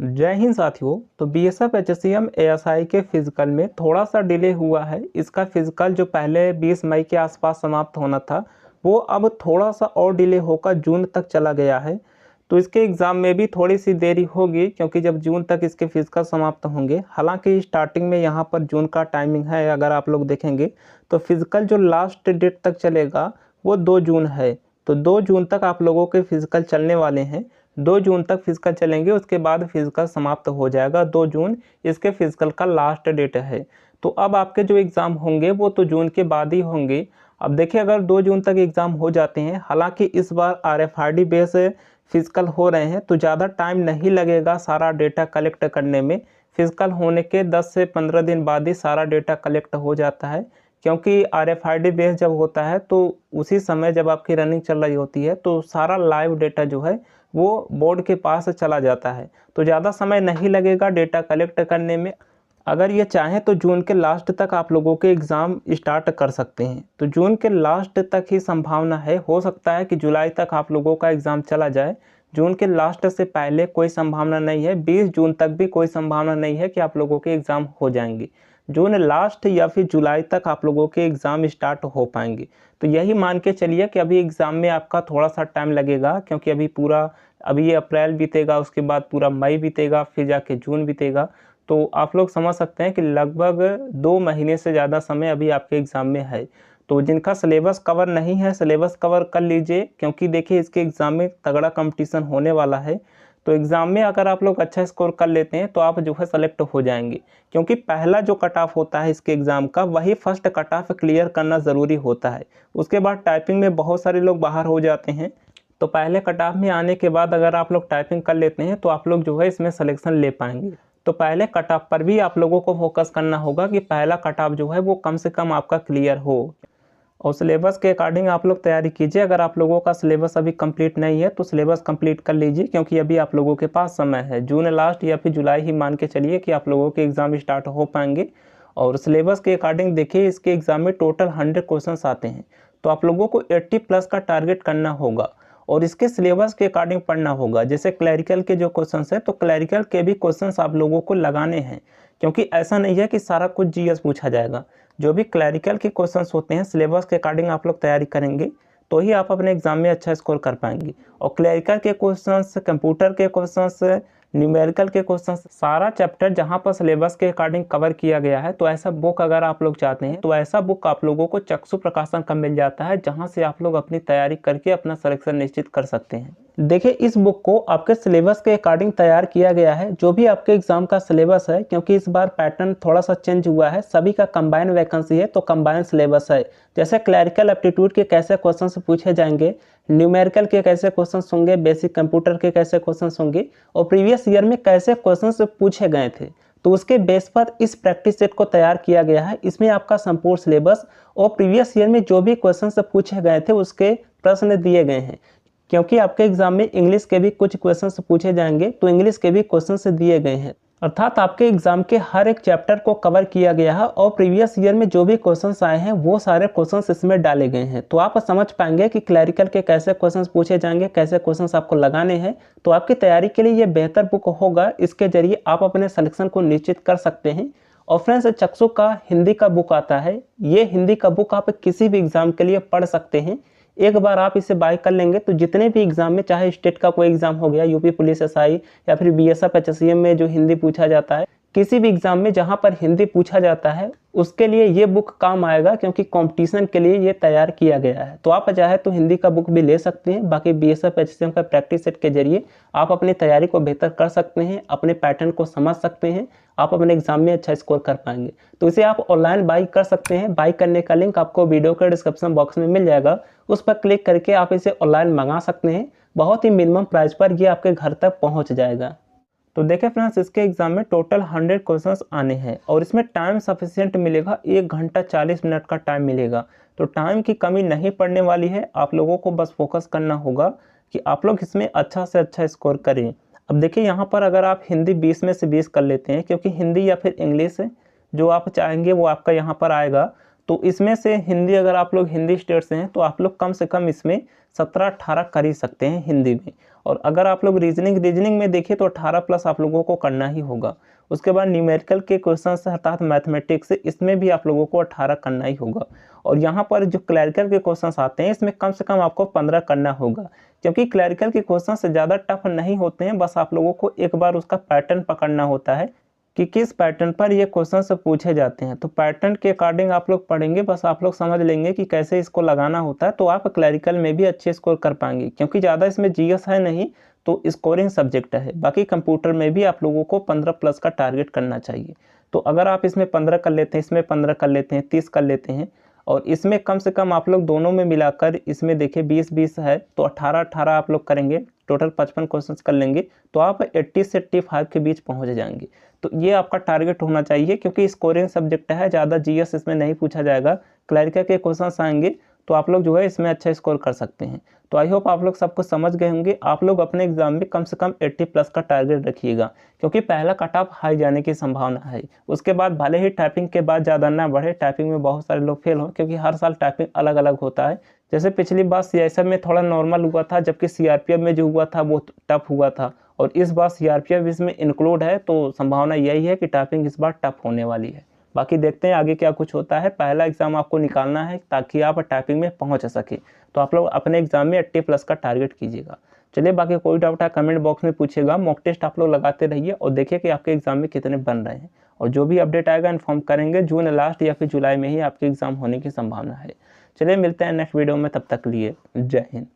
जय हिंद साथियों। तो बीएसएफ एचएससीएम एएसआई के फिजिकल में थोड़ा सा डिले हुआ है। इसका फिजिकल जो पहले 20 मई के आसपास समाप्त होना था वो अब थोड़ा सा और डिले होकर जून तक चला गया है। तो इसके एग्ज़ाम में भी थोड़ी सी देरी होगी क्योंकि जब जून तक इसके फिजिकल समाप्त होंगे। हालांकि स्टार्टिंग में यहाँ पर जून का टाइमिंग है, अगर आप लोग देखेंगे तो फिजिकल जो लास्ट डेट तक चलेगा वो 2 जून है। तो 2 जून तक आप लोगों के फिजिकल चलने वाले हैं। 2 जून तक फिजिकल चलेंगे, उसके बाद फिजिकल समाप्त हो जाएगा। 2 जून इसके फिजिकल का लास्ट डेट है। तो अब आपके जो एग्ज़ाम होंगे वो तो जून के बाद ही होंगे। अब देखिए, अगर 2 जून तक एग्ज़ाम हो जाते हैं, हालांकि इस बार RFID बेस फिजिकल हो रहे हैं तो ज़्यादा टाइम नहीं लगेगा सारा डेटा कलेक्ट करने में। फिजिकल होने के 10 से 15 दिन बाद ही सारा डेटा कलेक्ट हो जाता है, क्योंकि RFID बेस जब होता है तो उसी समय जब आपकी रनिंग चल रही होती है तो सारा लाइव डेटा जो है वो बोर्ड के पास चला जाता है। तो ज़्यादा समय नहीं लगेगा डेटा कलेक्ट करने में। अगर ये चाहें तो जून के लास्ट तक आप लोगों के एग्ज़ाम स्टार्ट कर सकते हैं। तो जून के लास्ट तक ही संभावना है, हो सकता है कि जुलाई तक आप लोगों का एग्ज़ाम चला जाए। जून के लास्ट से पहले कोई संभावना नहीं है। 20 जून तक भी कोई संभावना नहीं है कि आप लोगों के एग्ज़ाम हो जाएंगे। जून लास्ट या फिर जुलाई तक आप लोगों के एग्ज़ाम स्टार्ट हो पाएंगे। तो यही मान के चलिए कि अभी एग्ज़ाम में आपका थोड़ा सा टाइम लगेगा, क्योंकि अभी ये अप्रैल बीतेगा, उसके बाद पूरा मई बीतेगा, फिर जाके जून बीतेगा। तो आप लोग समझ सकते हैं कि लगभग 2 महीने से ज़्यादा समय अभी आपके एग्ज़ाम में है। तो जिनका सिलेबस कवर नहीं है, सिलेबस कवर कर लीजिए, क्योंकि देखिए इसके एग्ज़ाम में तगड़ा कंपटीशन होने वाला है। तो एग्ज़ाम में अगर आप लोग अच्छा स्कोर कर लेते हैं तो आप जो है सेलेक्ट हो जाएंगे, क्योंकि पहला जो कट ऑफ होता है इसके एग्ज़ाम का वही फर्स्ट कट ऑफ क्लियर करना ज़रूरी होता है। उसके बाद टाइपिंग में बहुत सारे लोग बाहर हो जाते हैं। तो पहले कट ऑफ में आने के बाद अगर आप लोग टाइपिंग कर लेते हैं तो आप लोग जो है इसमें सिलेक्शन ले पाएंगे। तो पहले कट ऑफ पर भी आप लोगों को फोकस करना होगा कि पहला कट ऑफ जो है वो कम से कम आपका क्लियर हो, और सिलेबस के अकॉर्डिंग आप लोग तैयारी कीजिए। अगर आप लोगों का सिलेबस अभी कंप्लीट नहीं है तो सिलेबस कंप्लीट कर लीजिए, क्योंकि अभी आप लोगों के पास समय है। जून लास्ट या फिर जुलाई ही मान के चलिए कि आप लोगों के एग्ज़ाम स्टार्ट हो पाएंगे। और सिलेबस के अकॉर्डिंग देखिए, इसके एग्ज़ाम में टोटल 100 क्वेश्चन आते हैं। तो आप लोगों को 80 प्लस का टारगेट करना होगा और इसके सिलेबस के अकॉर्डिंग पढ़ना होगा। जैसे क्लैरिकल के जो क्वेश्चंस है तो क्लैरिकल के भी क्वेश्चंस आप लोगों को लगाने हैं, क्योंकि ऐसा नहीं है कि सारा कुछ जीएस पूछा जाएगा। जो भी क्लैरिकल के क्वेश्चंस होते हैं सिलेबस के अकॉर्डिंग आप लोग तैयारी करेंगे तो ही आप अपने एग्जाम में अच्छा स्कोर कर पाएंगे। और क्लैरिकल के क्वेश्चंस, कंप्यूटर के क्वेश्चंस, न्यूमेरिकल के क्वेश्चंस, सारा चैप्टर जहां पर सिलेबस के अकॉर्डिंग कवर किया गया है। तो ऐसा बुक अगर आप लोग चाहते हैं तो ऐसा बुक आप लोगों को चक्षु प्रकाशन का मिल जाता है, जहां से आप लोग अपनी तैयारी करके अपना सिलेक्शन निश्चित कर सकते हैं। देखिए, इस बुक को आपके सिलेबस के अकॉर्डिंग तैयार किया गया है, जो भी आपके एग्जाम का सिलेबस है, क्योंकि इस बार पैटर्न थोड़ा सा चेंज हुआ है। सभी का कंबाइन वैकेंसी है तो कंबाइन सिलेबस है। जैसे क्लैरिकल एप्टीट्यूड के कैसे क्वेश्चन पूछे जाएंगे, न्यूमेरिकल के कैसे क्वेश्चन होंगे, बेसिक कंप्यूटर के कैसे क्वेश्चन होंगे और प्रीवियस ईयर में कैसे क्वेश्चन पूछे गए थे, तो उसके बेस पर इस प्रैक्टिस सेट को तैयार किया गया है। इसमें आपका संपूर्ण सिलेबस और प्रीवियस ईयर में जो भी क्वेश्चन पूछे गए थे उसके प्रश्न दिए गए हैं। क्योंकि आपके एग्जाम में इंग्लिश के भी कुछ क्वेश्चंस पूछे जाएंगे तो इंग्लिश के भी क्वेश्चंस दिए गए हैं। अर्थात आपके एग्जाम के हर एक चैप्टर को कवर किया गया है और प्रीवियस ईयर में जो भी क्वेश्चंस आए हैं वो सारे क्वेश्चंस इसमें डाले गए हैं। तो आप समझ पाएंगे कि क्लैरिकल के कैसे क्वेश्चंस पूछे जाएंगे, कैसे क्वेश्चंस आपको लगाने हैं। तो आपकी तैयारी के लिए ये बेहतर बुक होगा। इसके जरिए आप अपने सिलेक्शन को निश्चित कर सकते हैं। और फ्रेंड्स, चक्षु का हिंदी का बुक आता है। ये हिंदी का बुक आप किसी भी एग्जाम के लिए पढ़ सकते हैं। एक बार आप इसे बाय कर लेंगे तो जितने भी एग्जाम में, चाहे स्टेट का कोई एग्जाम हो गया, यूपी पुलिस एसआई या फिर बीएसएफ एचएससीएम में जो हिंदी पूछा जाता है, किसी भी एग्जाम में जहां पर हिंदी पूछा जाता है उसके लिए ये बुक काम आएगा, क्योंकि कंपटीशन के लिए ये तैयार किया गया है। तो आप चाहे तो हिंदी का बुक भी ले सकते हैं। बाकी बीएसएफ एचएससीएम का प्रैक्टिस सेट के जरिए आप अपनी तैयारी को बेहतर कर सकते हैं, अपने पैटर्न को समझ सकते हैं, आप अपने एग्जाम में अच्छा स्कोर कर पाएंगे। तो इसे आप ऑनलाइन बाई कर सकते हैं। बाई करने का लिंक आपको वीडियो के डिस्क्रिप्शन बॉक्स में मिल जाएगा, उस पर क्लिक करके आप इसे ऑनलाइन मंगा सकते हैं। बहुत ही मिनिमम प्राइस पर ये आपके घर तक पहुंच जाएगा। तो देखिए फ्रेंड्स, इसके एग्जाम में टोटल 100 क्वेश्चंस आने हैं और इसमें टाइम सफिशिएंट मिलेगा। 1 घंटा 40 मिनट का टाइम मिलेगा। तो टाइम की कमी नहीं पड़ने वाली है। आप लोगों को बस फोकस करना होगा कि आप लोग इसमें अच्छा से अच्छा स्कोर करें। अब देखिए, यहाँ पर अगर आप हिंदी 20 में से 20 कर लेते हैं, क्योंकि हिंदी या फिर इंग्लिश जो आप चाहेंगे वो आपका यहाँ पर आएगा। तो इसमें से हिंदी, अगर आप लोग हिंदी स्टेट से हैं तो आप लोग कम से कम इसमें 17-18 कर ही सकते हैं हिंदी में। और अगर आप लोग रीजनिंग में देखें तो 18 प्लस आप लोगों को करना ही होगा। उसके बाद न्यूमेरिकल के क्वेश्चन अर्थात मैथमेटिक्स, इसमें भी आप लोगों को 18 करना ही होगा। और यहाँ पर जो क्लैरिकल के क्वेश्चंस आते हैं इसमें कम से कम आपको 15 करना होगा, क्योंकि क्लैरिकल के क्वेश्चन से ज़्यादा टफ नहीं होते हैं। बस आप लोगों को एक बार उसका पैटर्न पकड़ना होता है कि किस पैटर्न पर ये क्वेश्चन से पूछे जाते हैं। तो पैटर्न के अकॉर्डिंग आप लोग पढ़ेंगे, बस आप लोग समझ लेंगे कि कैसे इसको लगाना होता है, तो आप क्लैरिकल में भी अच्छे स्कोर कर पाएंगे। क्योंकि ज़्यादा इसमें जीएस है नहीं, तो स्कोरिंग सब्जेक्ट है। बाकी कंप्यूटर में भी आप लोगों को 15 प्लस का टारगेट करना चाहिए। तो अगर आप इसमें 15 कर लेते हैं, इसमें 15 कर लेते हैं, 30 कर लेते हैं, और इसमें कम से कम आप लोग दोनों में मिलाकर इसमें देखिए 20-20 है, तो 18-18 आप लोग करेंगे, टोटल 55 क्वेश्चंस कर लेंगे, तो आप 80 से 85 के बीच पहुंच जाएंगे। तो ये आपका टारगेट होना चाहिए, क्योंकि स्कोरिंग सब्जेक्ट है, ज़्यादा जीएस इसमें नहीं पूछा जाएगा। क्लैरिकल के क्वेश्चंस आएंगे तो आप लोग जो है इसमें अच्छा स्कोर कर सकते हैं। तो आई होप आप लोग सब कुछ समझ गए होंगे। आप लोग अपने एग्जाम में कम से कम 80 प्लस का टारगेट रखिएगा, क्योंकि पहला कट ऑफ हाई जाने की संभावना है। उसके बाद भले ही टाइपिंग के बाद ज़्यादा ना बढ़े, टाइपिंग में बहुत सारे लोग फेल हो, क्योंकि हर साल टाइपिंग अलग अलग होता है। जैसे पिछली बार सीआईएसएफ में थोड़ा नॉर्मल हुआ था, जबकि सीआरपीएफ में जो हुआ था वो टफ हुआ था, और इस बार सीआरपीएफ इसमें इंक्लूड है, तो संभावना यही है कि टाइपिंग इस बार टफ होने वाली है। बाकी देखते हैं आगे क्या कुछ होता है। पहला एग्जाम आपको निकालना है ताकि आप टाइपिंग में पहुंच सके, तो आप लोग अपने एग्जाम में 80 प्लस का टारगेट कीजिएगा। चलिए, बाकी कोई डाउट है कमेंट बॉक्स में पूछिएगा। मॉक टेस्ट आप लोग लगाते रहिए और देखिए कि आपके एग्जाम में कितने बन रहे हैं, और जो भी अपडेट आएगा इन्फॉर्म करेंगे। जून लास्ट या फिर जुलाई में ही आपके एग्जाम होने की संभावना है। चलिए, मिलते हैं नेक्स्ट वीडियो में, तब तक लिए जय हिंद।